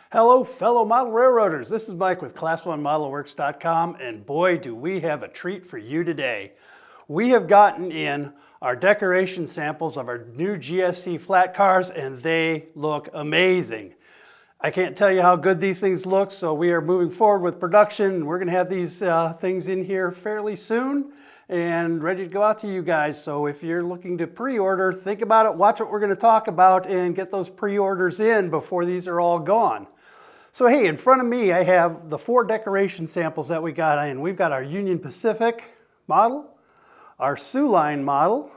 Hello, fellow model railroaders. This is Mike with Class1ModelWorks.com, and boy, do we have a treat for you today. We have gotten in our decoration samples of our new GSC flat cars, and they look amazing. I can't tell you how good these things look, so we are moving forward with production. We're going to have these things in here fairly soon and ready to go out to you guys. So if you're looking to pre-order, think about it, watch what we're going to talk about, and get those pre-orders in before these are all gone. So hey, in front of me I have the 4 decoration samples that we got in. We've got our Union Pacific model, our Sioux Line model,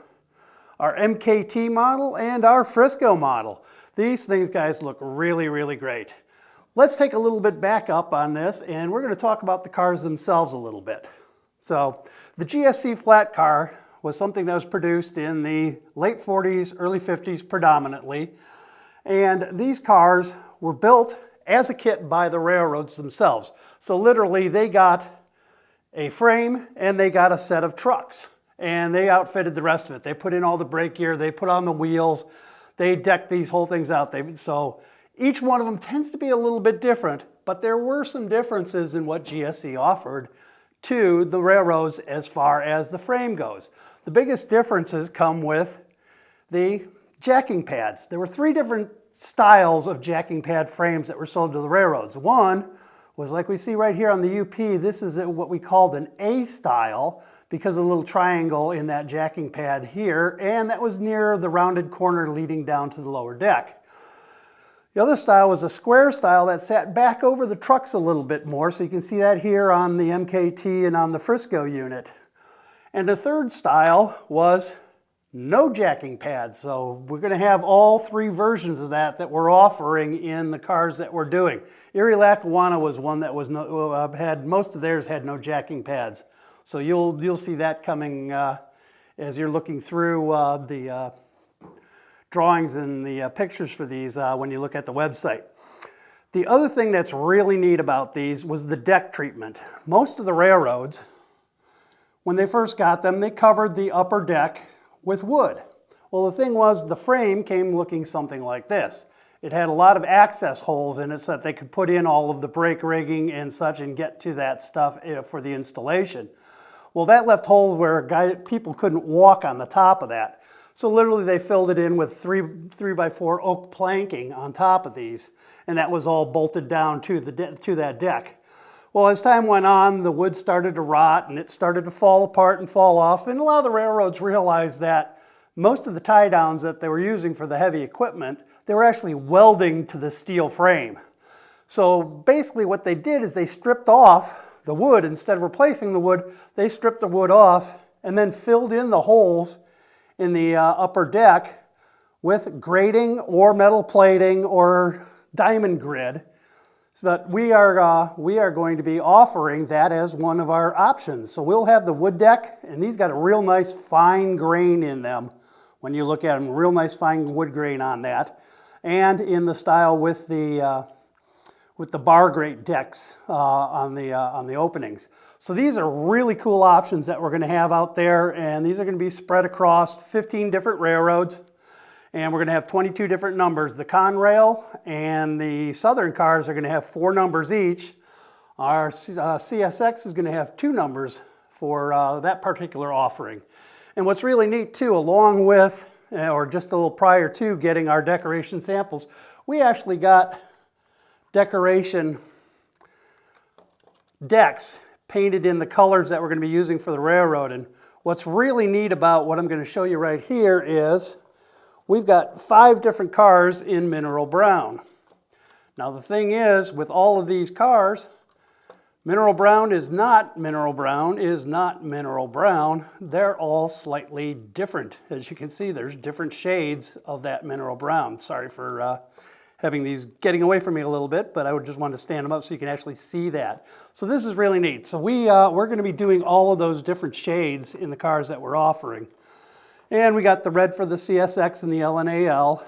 our MKT model, and our Frisco model. These things, guys, look really, really great. Let's take a little bit back up on this, and we're going to talk about the cars themselves a little bit. So the GSC flat car was something that was produced in the late 40s, early 50s predominantly, and these cars were built as a kit by the railroads themselves. So literally they got a frame and they got a set of trucks and they outfitted the rest of it. They put in all the brake gear, they put on the wheels, they decked these whole things out. So each one of them tends to be a little bit different, but there were some differences in what GSC offered to the railroads as far as the frame goes. The biggest differences come with the jacking pads. There were 3 different styles of jacking pad frames that were sold to the railroads. One was like we see right here on the UP. This is what we called an A style because of the little triangle in that jacking pad here, and that was near the rounded corner leading down to the lower deck. The other style was a square style that sat back over the trucks a little bit more, so you can see that here on the MKT and on the Frisco unit. And the third style was no jacking pads. So we're going to have all 3 versions of that we're offering in the cars that we're doing. Erie Lackawanna was one that was had most of theirs had no jacking pads. So you'll see that coming as you're looking through the drawings and the pictures for these when you look at the website. The other thing that's really neat about these was the deck treatment. Most of the railroads, when they first got them, they covered the upper deck with wood. Well, the thing was, the frame came looking something like this. It had a lot of access holes in it so that they could put in all of the brake rigging and such and get to that stuff for the installation. Well, that left holes where people couldn't walk on the top of that. So literally they filled it in with 3 by 4 oak planking on top of these, and that was all bolted down to that deck. Well, as time went on, the wood started to rot and it started to fall apart and fall off, and a lot of the railroads realized that most of the tie downs that they were using for the heavy equipment, they were actually welding to the steel frame. So basically what they did is they stripped off the wood. Instead of replacing the wood, they stripped the wood off and then filled in the holes in the upper deck with grating or metal plating or diamond grid. But we are going to be offering that as one of our options. So we'll have the wood deck, and these got a real nice fine grain in them. When you look at them, real nice fine wood grain on that, and in the style with the bar grate decks on the openings. So these are really cool options that we're going to have out there, and these are going to be spread across 15 different railroads. And we're going to have 22 different numbers. The Conrail and the Southern cars are going to have 4 numbers each. Our CSX is going to have 2 numbers for that particular offering. And what's really neat too, along with, or just a little prior to getting our decoration samples, we actually got decoration decks painted in the colors that we're going to be using for the railroad. And what's really neat about what I'm going to show you right here is we've got 5 different cars in mineral brown. Now the thing is, with all of these cars, mineral brown is not mineral brown, is not mineral brown. They're all slightly different. As you can see, there's different shades of that mineral brown. Sorry for having these getting away from me a little bit, but I would just want to stand them up so you can actually see that. So this is really neat. So we're going to be doing all of those different shades in the cars that we're offering. And we got the red for the CSX and the LNAL,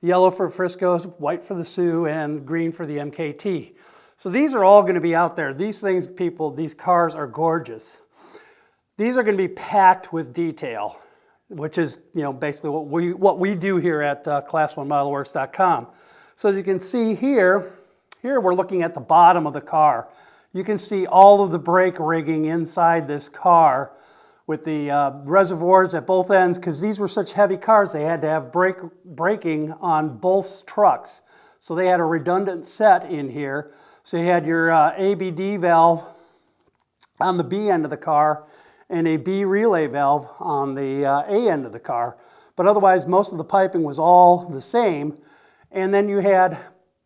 yellow for Frisco's, white for the Sioux, and green for the MKT. So these are all going to be out there. These things, people, these cars are gorgeous. These are going to be packed with detail. which is, basically what we do here at Class1ModelWorks.com. So as you can see here, Here we're looking at the bottom of the car. You can see all of the brake rigging inside this car with the reservoirs at both ends, because these were such heavy cars they had to have braking on both trucks. So they had a redundant set in here. So you had your ABD valve on the B end of the car and a B relay valve on the A end of the car. But otherwise, most of the piping was all the same. And then you had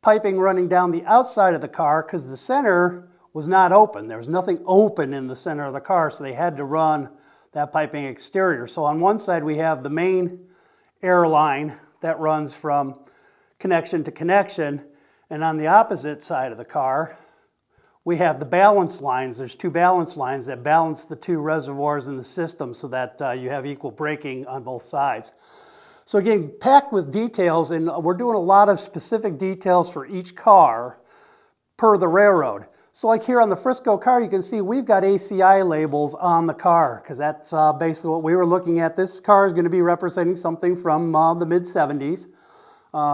piping running down the outside of the car because the center was not open. There was nothing open in the center of the car, so they had to run that piping exterior. So on one side, we have the main air line that runs from connection to connection. And on the opposite side of the car, we have the balance lines. There's two balance lines that balance the two reservoirs in the system so that you have equal braking on both sides. So again, packed with details, and we're doing a lot of specific details for each car per the railroad. So like here on the Frisco car, you can see we've got ACI labels on the car because that's basically what we were looking at. This car is going to be representing something from the mid-70s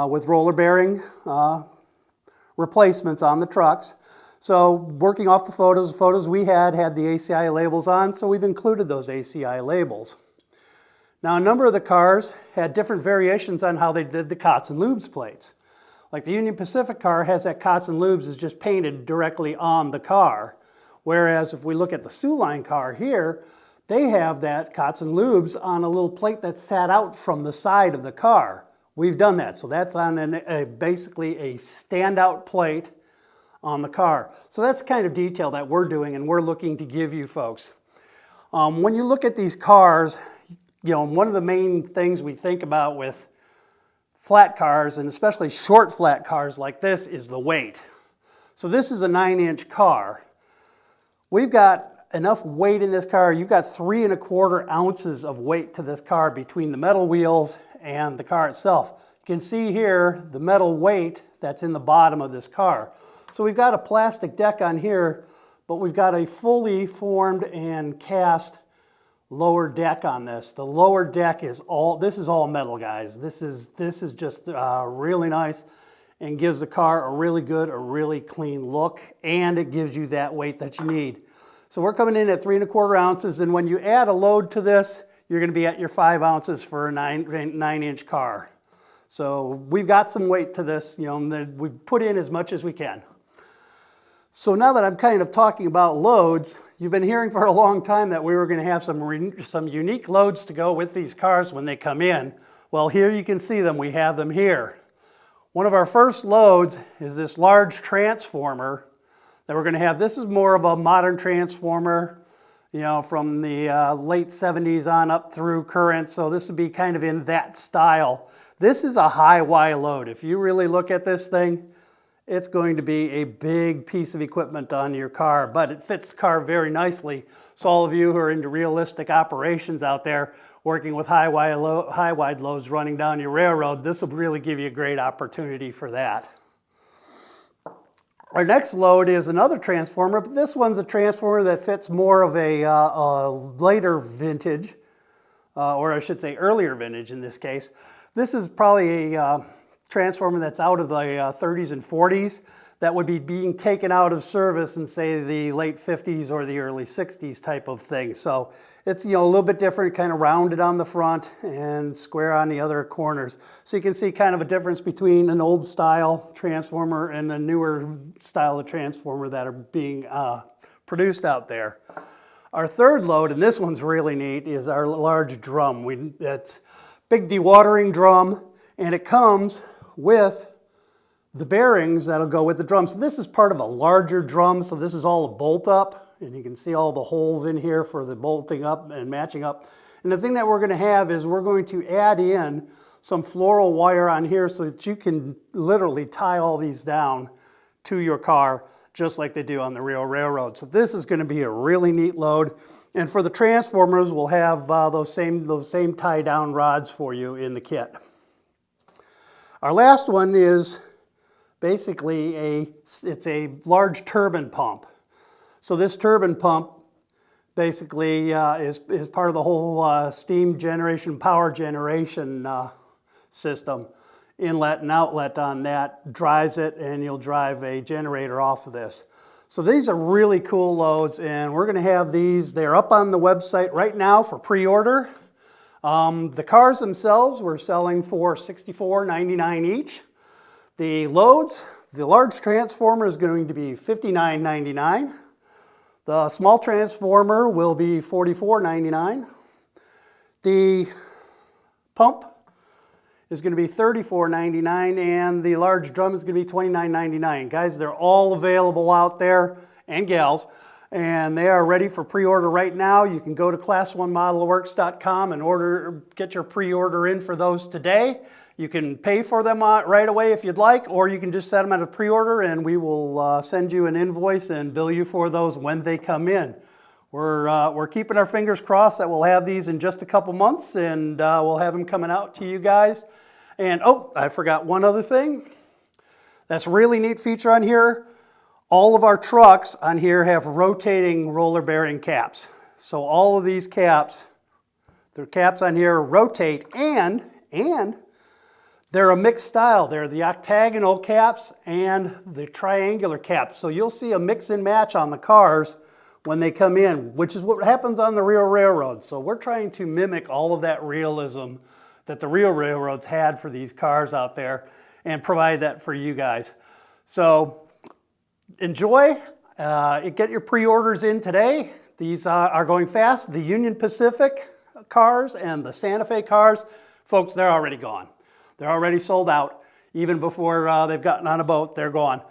with roller bearing replacements on the trucks. So working off the photos we had the ACI labels on, so we've included those ACI labels. Now a number of the cars had different variations on how they did the COTS and lubes plates. Like the Union Pacific car has that COTS and lubes is just painted directly on the car. Whereas if we look at the Sioux Line car here, they have that COTS and lubes on a little plate that sat out from the side of the car. We've done that, so that's on basically a standout plate on the car. So that's the kind of detail that we're doing and we're looking to give you folks. When you look at these cars, you know, one of the main things we think about with flat cars, and especially short flat cars like this, is the weight. So this is a 9-inch car. We've got enough weight in this car. You've got 3 1/4 ounces of weight to this car between the metal wheels and the car itself. You can see here the metal weight that's in the bottom of this car. So we've got a plastic deck on here, but we've got a fully formed and cast lower deck on this. The lower deck is all metal, guys. This is just really nice and gives the car a really good, a really clean look, and it gives you that weight that you need. So we're coming in at 3 1/4 ounces, and when you add a load to this, you're going to be at your 5 ounces for a 9-inch car. So we've got some weight to this, you know, we put in as much as we can. So now that I'm kind of talking about loads, you've been hearing for a long time that we were going to have some unique loads to go with these cars when they come in. Well, here you can see them. We have them here. One of our first loads is this large transformer that we're going to have. This is more of a modern transformer, you know, from the late 70s on up through current. So this would be kind of in that style. This is a high Y load. If you really look at this thing, it's going to be a big piece of equipment on your car, but it fits the car very nicely. So all of you who are into realistic operations out there, working with high wide loads running down your railroad, this will really give you a great opportunity for that. Our next load is another transformer, but this one's a transformer that fits more of a later vintage, or I should say earlier vintage in this case. This is probably a transformer that's out of the 30s and 40s that would be being taken out of service in, say, the late 50s or the early 60s type of thing. So it's, you know, a little bit different, kind of rounded on the front and square on the other corners. So you can see kind of a difference between an old style transformer and the newer style of transformer that are being produced out there. Our third load, and this one's really neat, is our large drum. It's big dewatering drum, and it comes with the bearings that'll go with the drum. So this is part of a larger drum, so this is all a bolt up, and you can see all the holes in here for the bolting up and matching up. And the thing that we're going to have is we're going to add in some floral wire on here so that you can literally tie all these down to your car just like they do on the real railroad. So this is going to be a really neat load. And for the transformers, we'll have those same tie down rods for you in the kit. Our last one is basically it's a large turbine pump. So this turbine pump basically is part of the whole steam generation, power generation system. inlet and outlet on that, drives it, and you'll drive a generator off of this. So these are really cool loads, and we're going to have these. They're up on the website right now for pre-order. The cars themselves we're selling for $64.99 each. The loads, the large transformer is going to be $59.99. The small transformer will be $44.99. The pump is going to be $34.99, and the large drum is going to be $29.99. Guys, they're all available out there, and gals, and they are ready for pre-order right now. You can go to class1modelworks.com and get your pre-order in for those today. You can pay for them right away if you'd like, or you can just set them at a pre-order and we will send you an invoice and bill you for those when they come in. We're keeping our fingers crossed that we'll have these in just a couple months, and we'll have them coming out to you guys. And oh, I forgot one other thing. That's a really neat feature on here. All of our trucks on here have rotating roller bearing caps. So all of these caps, the caps on here rotate, and they're a mixed style. They're the octagonal caps and the triangular caps. So you'll see a mix and match on the cars when they come in, which is what happens on the real railroads. So we're trying to mimic all of that realism that the real railroads had for these cars out there and provide that for you guys. So enjoy, get your pre-orders in today. These are going fast. The Union Pacific cars and the Santa Fe cars, folks, they're already gone. They're already sold out. Even before they've gotten on a boat, they're gone.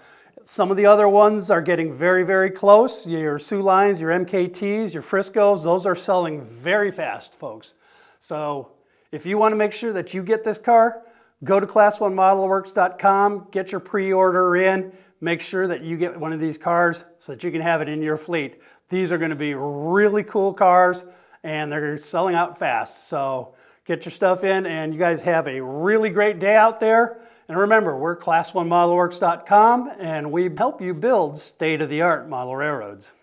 Some of the other ones are getting very, very close. Your Sioux Lines, your MKTs, your Friscos, those are selling very fast, folks. So if you want to make sure that you get this car, go to class1modelworks.com, get your pre-order in, make sure that you get one of these cars so that you can have it in your fleet. These are going to be really cool cars, and they're selling out fast. So get your stuff in, and you guys have a really great day out there. And remember, we're class1modelworks.com, and we help you build state-of-the-art model railroads.